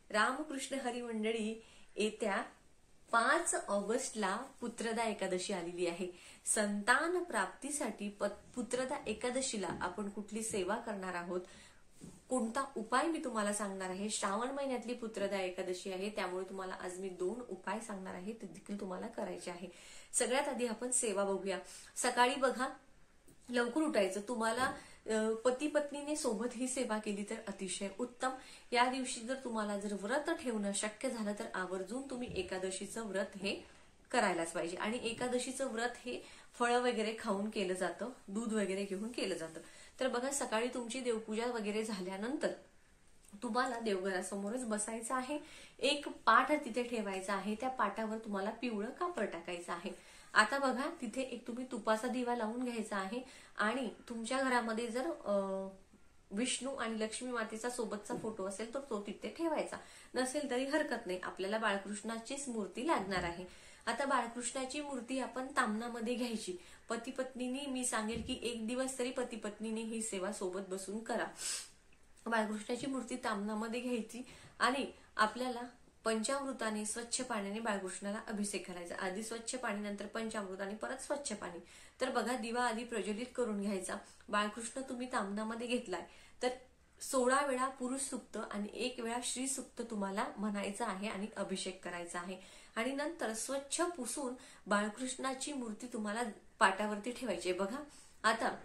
रामकृष्ण हरी मंडळी, येत्या 5 ऑगस्टला पुत्रदा एकादशी आलेली आहे. संतान प्राप्तीसाठी पुत्रदा एकादशीला आपण कुठली सेवा करणार आहोत, कोणता उपाय मी तुम्हाला सांगणार आहे. श्रावण महिन्यातली पुत्रदा एकादशी आहे, त्यामुळे तुम्हाला आज मी 2 उपाय सांगणार आहे, ते देखील तुम्हाला करायचे आहे. सगळ्यात आधी आपण सेवा बघूया. सकाळी बघा, लवकर उठायचं. तुम्हाला पती पत्नीने सोबत ही सेवा केली तर अतिशय उत्तम. या दिवशी जर तुम्हाला व्रत ठेवणं शक्य झालं तर आवर्जून तुम्ही एकादशीचं व्रत हे करायलाच पाहिजे. आणि एकादशीचं व्रत हे फळं वगैरे खाऊन केलं जातं, दूध वगैरे घेऊन केलं जातं. तर बघा, सकाळी तुमची देवपूजा वगैरे झाल्यानंतर तुम्हाला देवघरासमोरच बसायचं आहे. एक पाट तिथे ठेवायचा आहे. त्या पाटावर तुम्हाला पिवळं कापड टाकायचं आहे. आता बघा, तिथे एक तुम्ही तुपाचा दिवा लावून घ्यायचा आहे. आणि तुमच्या घरामध्ये जर विष्णू आणि लक्ष्मी मातेचा सोबतचा फोटो असेल तर तो तिथे ठेवायचा. नसेल तरी हरकत नाही, आपल्याला बाळकृष्णाचीच मूर्ती लागणार आहे. आता बाळकृष्णाची मूर्ती आपण तामणामध्ये घ्यायची. पती पत्नीने, मी सांगेल की 1 दिवस तरी पती पत्नीने ही सेवा सोबत बसून करा. बाळकृष्णाची मूर्ती तामणामध्ये घ्यायची आणि आपल्याला पंचामृताने, स्वच्छ पाण्याने बाळकृष्णाला अभिषेक करायचा. आधी स्वच्छ पाणी, नंतर पंचामृत आणि परत स्वच्छ पाणी. तर बघा, दिवा आधी प्रज्वलित करून घ्यायचा. बाळकृष्ण तुम्ही तामणामध्ये घेतलाय तर 16 वेळा पुरुष सुक्त आणि 1 वेळा श्री सुक्त तुम्हाला म्हणायचं आहे आणि अभिषेक करायचा आहे. आणि नंतर स्वच्छ पुसून बाळकृष्णाची मूर्ती तुम्हाला पाटावरती ठेवायची. बघा, आता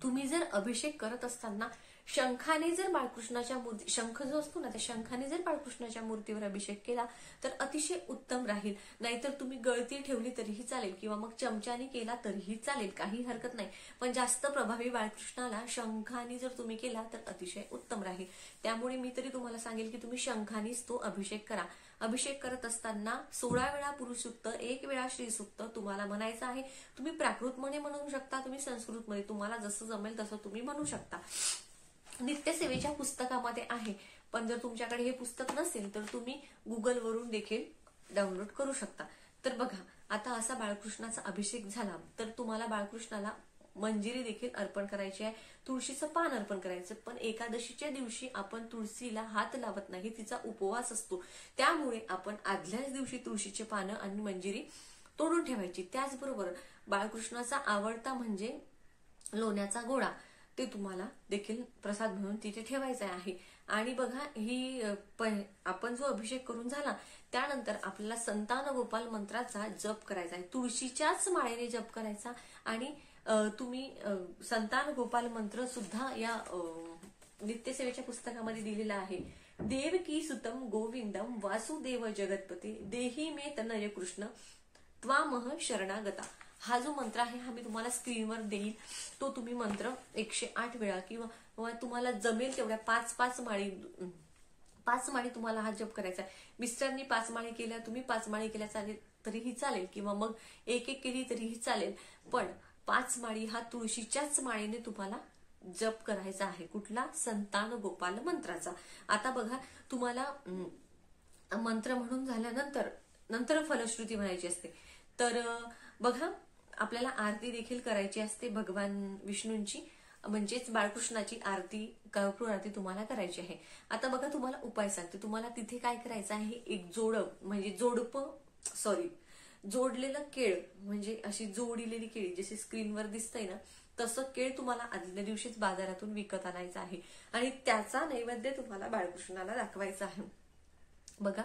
तुम्ही जर अभिषेक करत असताना शंखाने जर बाळकृष्णाच्या मूर्ती, शंख जो असतो ना, त्या शंखाने जर बाळकृष्णाच्या मूर्तीवर अभिषेक केला तर अतिशय उत्तम राहील. नाहीतर तुम्ही गळती ठेवली तरीही चालेल किंवा मग चमच्याने केला तरीही चालेल, काही हरकत नाही. पण जास्त प्रभावी बाळकृष्णाला शंखाने जर तुम्ही केला तर अतिशय उत्तम राहील. त्यामुळे मी तरी तुम्हाला सांगेल की तुम्ही शंखानेच तो अभिषेक करा. अभिषेक करत असताना 16 वेळा पुरुष सुक्त, 1 वेळा श्री सुक्त तुम्हाला म्हणायचं आहे. तुम्ही प्राकृतमध्ये म्हणू शकता, तुम्ही संस्कृतमध्ये, तुम्हाला जसं जमेल तसं तुम्ही म्हणू शकता. नित्यसेवेच्या पुस्तकामध्ये आहे, पण जर तुमच्याकडे हे पुस्तक नसेल तर तुम्ही गुगलवरून देखील डाउनलोड करू शकता. तर बघा, आता असा बाळकृष्णाचा अभिषेक झाला तर तुम्हाला बाळकृष्णाला मंजिरी देखील अर्पण करायची आहे, तुळशीचं पान अर्पण करायचं. पण एकादशीच्या दिवशी आपण तुळशीला हात लावत नाही, तिचा उपवास असतो. त्यामुळे आपण आदल्याच दिवशी तुळशीचे पानं आणि मंजिरी तोडून ठेवायची. त्याचबरोबर बाळकृष्णाचा आवडता म्हणजे लोण्याचा गोळा, ते तुम्हाला देखील प्रसाद म्हणून तिथे ठेवायचा आहे. आणि बघा, ही आपण जो अभिषेक करून झाला त्यानंतर आपल्याला संतान गोपाल मंत्राचा जप करायचा आहे. तुळशीच्याच माळेने जप करायचा. आणि तुम्ही संतान गोपाल मंत्र सुद्धा या नित्यसेवेच्या पुस्तकामध्ये दिलेला आहे. देवकी सुतम गोविंदम वासुदेव जगतपते देही मे तनय कृष्ण त्वामह शरणागता. हा जो मंत्र आहे हा मी तुम्हाला स्क्रीनवर देईल. तो तुम्ही मंत्र 108 वेळा किंवा तुम्हाला जमेल तेवढ्या 5 माळी तुम्हाला हा जप करायचा आहे. मिस्टरनी 5 माळी केल्या, तुम्ही 5 माळी केल्या चालेल तरीही चालेल, किंवा मग 1 केली तरीही चालेल. पण 5 माळी हा तुळशीच्याच माळेने तुम्हाला जप करायचा आहे. कुठला? संतान गोपाल मंत्राचा. आता बघा, तुम्हाला मंत्र म्हणून झाल्यानंतर फलश्रुती म्हणायची असते. तर बघा, आपल्याला आरती देखील करायची असते भगवान विष्णूंची, म्हणजेच बाळकृष्णाची आरती, कर्पूर आरती तुम्हाला करायची आहे. आता बघा, तुम्हाला उपाय सांगते. तुम्हाला तिथे काय करायचं आहे, एक जोडलेलं केळ, म्हणजे अशी जोडलेली केळी जशी स्क्रीनवर दिसतंय ना, तसं केळ तुम्हाला आदल्या दिवशीच बाजारातून विकत आणायचं आहे आणि त्याचा नैवेद्य तुम्हाला बाळकृष्णाला दाखवायचा आहे. बघा,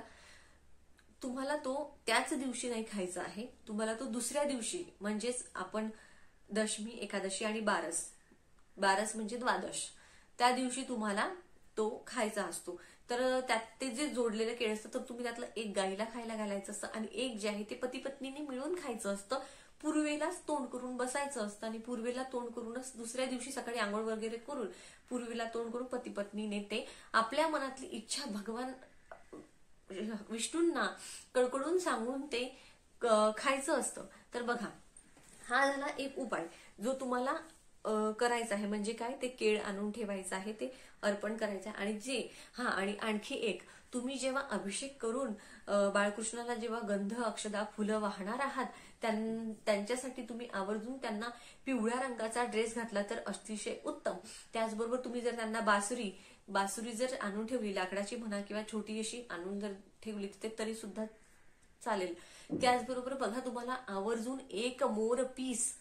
तुम्हाला तो त्याच दिवशी नाही खायचा आहे, तुम्हाला तो दुसऱ्या दिवशी, म्हणजेच आपण दशमी, एकादशी आणि बारस म्हणजे द्वादश, त्या दिवशी तुम्हाला तो खायचा असतो. तर त्यात ते जे जोडलेलं केळ असतं तर तुम्ही त्यातलं एक गाईला खायला घालायचं असतं आणि एक जे आहे ते पती पत्नीने मिळून खायचं असतं. पूर्वेलाच तोंड करून बसायचं असतं आणि पूर्वेला तोंड करूनच दुसऱ्या दिवशी सकाळी आंघोळ वगैरे करून पूर्वेला तोंड करून पती पत्नीने ते आपल्या मनातली इच्छा भगवान विष्णूंना कडकडून सांगून ते खायचं असतं. तर बघा, हा झाला एक उपाय जो तुम्हाला करायचा आहे. म्हणजे काय, ते केळ आणून ठेवायचं आहे, ते अर्पण करायचं आहे. आणि आणखी एक, तुम्ही जेव्हा अभिषेक करून बाळकृष्णाला जेव्हा गंध, अक्षदा, फुलं वाहणार आहात, त्यांच्यासाठी तुम्ही आवर्जून त्यांना पिवळ्या रंगाचा ड्रेस घातला तर अतिशय उत्तम. त्याचबरोबर तुम्ही जर त्यांना बासरी बासुरी जर आणून ठेवली, लाकडाची म्हणा किंवा छोटी अशी आणून जर ठेवली तरी सुद्धा चालेल. त्याचबरोबर बघा, तुम्हाला आवर्जून एक मोरपीस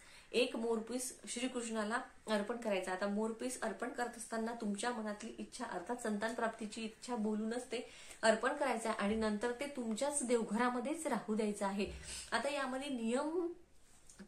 श्रीकृष्णाला अर्पण करायचा. आता मोरपीस अर्पण करत असताना तुमच्या मनातली इच्छा, अर्थात संतान प्राप्तीची इच्छा बोलूनच ते अर्पण करायचं आहे आणि नंतर ते तुमच्याच देवघरामध्येच राहू द्यायचं आहे. आता यामध्ये नियम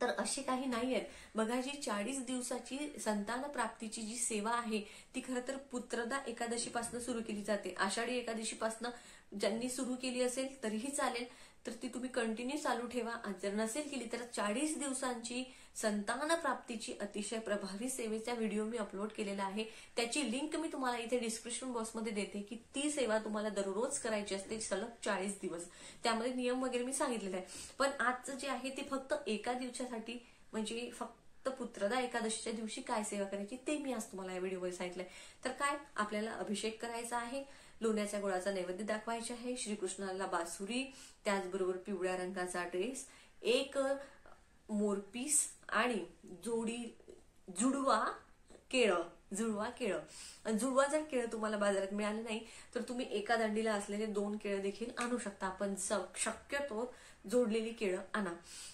तर असे काही नाही आहेत. बघा, जी 40 दिवसाची संतान प्राप्तीची जी सेवा आहे ती खरं तर पुत्रदा एकादशीपासून सुरू केली जाते. आषाढी एकादशीपासून ज्यांनी सुरू केली असेल तरीही चालेल, तर ती तुम्ही कंटिन्यू चालू ठेवा. जर नसेल केली तर 40 दिवसांची संतान प्राप्तीची अतिशय प्रभावी सेवेचा व्हिडिओ मी अपलोड केलेला आहे. त्याची लिंक मी तुम्हाला इथे डिस्क्रिप्शन बॉक्समध्ये देते की ती सेवा तुम्हाला दररोज करायची असते सलग 40 दिवस. त्यामध्ये नियम वगैरे मी सांगितलेला आहे. पण आजचं जे आहे ते फक्त एका दिवसासाठी, म्हणजे फक्त पुत्रदा एकादशीच्या दिवशी काय सेवा करायची ते मी आज तुम्हाला या व्हिडिओमध्ये सांगितलंय. तर काय, आपल्याला अभिषेक करायचा आहे, लोण्याच्या गुळाचा नैवेद्य दाखवायचा आहे, श्रीकृष्णाला बासुरी, त्याचबरोबर पिवळ्या रंगाचा ड्रेस, एक मोरपीस आणि जुडवा केळं. जुडवा जर केळं तुम्हाला बाजारात मिळालं नाही तर तुम्ही एका दांडीला असलेले 2 केळं देखील आणू शकता. पण शक्यतो जोडलेली केळं आणा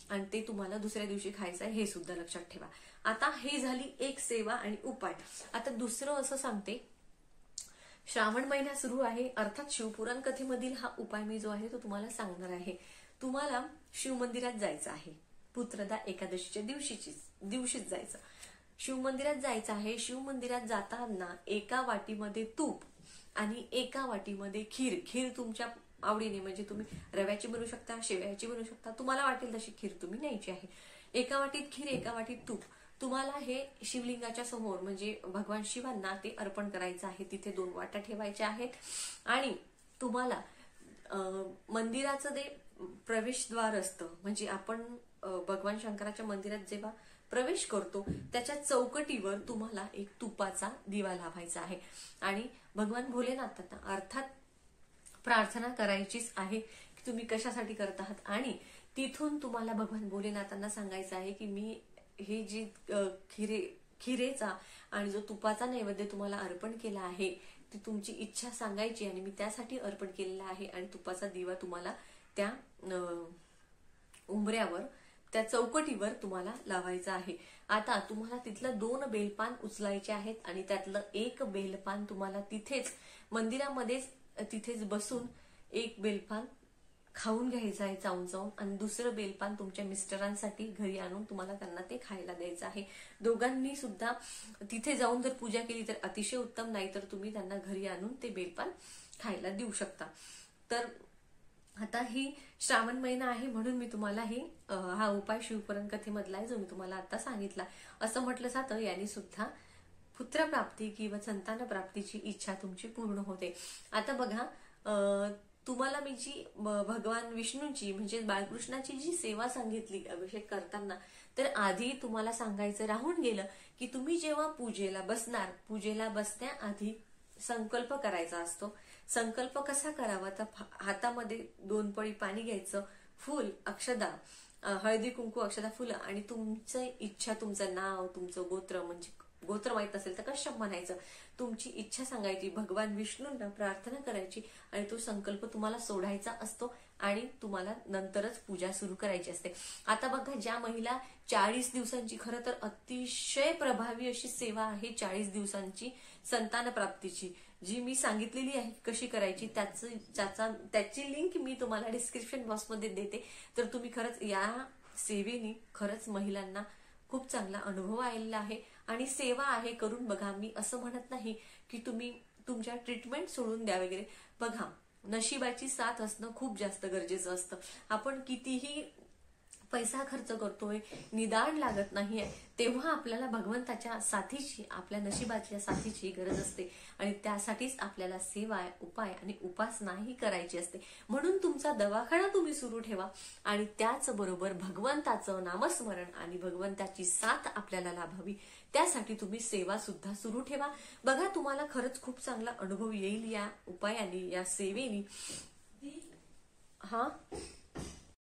आणि ते तुम्हाला दुसऱ्या दिवशी खायचं आहे हे सुद्धा लक्षात ठेवा. आता हे झाली एक सेवा आणि उपाय. आता दुसरं असं सांगते, श्रावण महिना सुरू आहे, अर्थात शिवपुराण कथेमधील हा उपाय मी जो आहे तो तुम्हाला सांगणार आहे. तुम्हाला शिवमंदिरात जायचं आहे, पुत्रदा एकादशीच्या दिवशीच जायचं. शिवमंदिरात जायचं आहे. शिवमंदिरात जाताना एका वाटीमध्ये तूप आणि एका वाटीमध्ये खीर तुमच्या आवडीने, म्हणजे तुम्ही रव्याची बनवू शकता, शेवयाची बनवू शकता, तुम्हाला वाटेल तशी खीर तुम्ही न्यायची आहे. एका वाटीत खीर, एका वाटीत तूप. तुम्हाला हे शिवलिंगाच्या समोर, म्हणजे भगवान शिवांना ते अर्पण करायचं आहे. तिथे 2 वाट्या ठेवायच्या आहेत आणि तुम्हाला मंदिराचं ते प्रवेशद्वार असतं, म्हणजे आपण भगवान शंकराच्या मंदिरात जेव्हा प्रवेश करतो त्याच्या चौकटीवर तुम्हाला एक तुपाचा दिवा लावायचा आहे आणि भगवान भोलेनाथांना अर्थात प्रार्थना करायचीच आहे की तुम्ही कशासाठी करत आहात. आणि तिथून तुम्हाला भगवान भोलेनाथांना सांगायचं आहे की मी हे जी खिरेचा आणि जो तुपाचा नैवेद्य तुम्हाला अर्पण केला आहे ती तुमची इच्छा सांगायची आणि मी त्यासाठी अर्पण केलेला आहे आणि तुपाचा दिवा तुम्हाला त्या उंबऱ्यावर, त्या चौकटीवर तुम्हाला लावायचं आहे. आता तुम्हाला तिथलं 2 बेलपान उचलायचे आहेत आणि त्यातलं एक बेलपान तुम्हाला तिथेच मंदिरामध्येच तिथेच बसून एक बेलपान खाऊन घ्यायचं आहे चावून आणि दुसरं बेलपान तुमच्या मिस्टरांसाठी घरी आणून तुम्हाला त्यांना ते खायला द्यायचं आहे. दोघांनी सुद्धा तिथे जाऊन जर पूजा केली तर अतिशय उत्तम, नाही तर तुम्ही त्यांना घरी आणून ते बेलपान खायला देऊ शकता. तर आता ही श्रावण महिना आहे म्हणून मी तुम्हाला हा उपाय शिवपुराण कथेमधला आहे जो मी तुम्हाला आता सांगितला. असं म्हटलं जातं याने सुद्धा पुत्रप्राप्ती किंवा संतान प्राप्तीची इच्छा तुमची पूर्ण होते. आता बघा, तुम्हाला मी जी भगवान विष्णूची म्हणजे बाळकृष्णाची जी सेवा सांगितली अभिषेक करताना, तर आधी तुम्हाला सांगायचं राहून गेलं की तुम्ही जेव्हा पूजेला बसणार, पूजेला बसण्याआधी संकल्प करायचा असतो. संकल्प कसा करावा, तर हातामध्ये 2 पळी पाणी घ्यायचं, फूल, अक्षदा, हळदी कुंकू, अक्षदा, फुलं आणि तुमचं इच्छा, तुमचं नाव, तुमचं गोत्र, म्हणजे गोत्र माहित असेल तर कश्यप म्हणायचं, तुमची इच्छा सांगायची, भगवान विष्णूंना प्रार्थना करायची आणि तो संकल्प तुम्हाला सोडायचा असतो आणि तुम्हाला नंतरच पूजा सुरू करायची असते. आता बघा, ज्या महिला 40 दिवसांची, खरं तर अतिशय प्रभावी अशी सेवा आहे 40 दिवसांची संतान प्राप्तीची, जी मी सांगितलेली आहे कशी करायची, त्याची लिंक मी तुम्हाला डिस्क्रिप्शन बॉक्समध्ये देते. तर तुम्ही खरंच या सेवेने खरंच महिलांना खूप चांगला अनुभव आलेला आहे आणि सेवा आहे, करून बघा. मी असं म्हणत नाही की तुम्ही तुमच्या ट्रीटमेंट सोडून द्या वगैरे. बघा, नशिबाची साथ असणं खूप जास्त गरजेचं असतं. आपण कितीही पैसा खर्च करतोय, निदान लागत नाहीये, तेव्हा आपल्याला भगवंताच्या साथीची, आपल्या नशिबाच्या साथीची गरज असते आणि त्यासाठीच आपल्याला सेवा, उपाय आणि उपासनाही करायची असते. म्हणून तुमचा दवाखाना तुम्ही सुरू ठेवा आणि त्याचबरोबर भगवंताचं नामस्मरण आणि भगवंताची साथ आपल्याला लाभावी त्यासाठी तुम्ही सेवा सुद्धा सुरू ठेवा. बघा, तुम्हाला खरंच खूप चांगला अनुभव येईल या उपायाने, या सेवेने.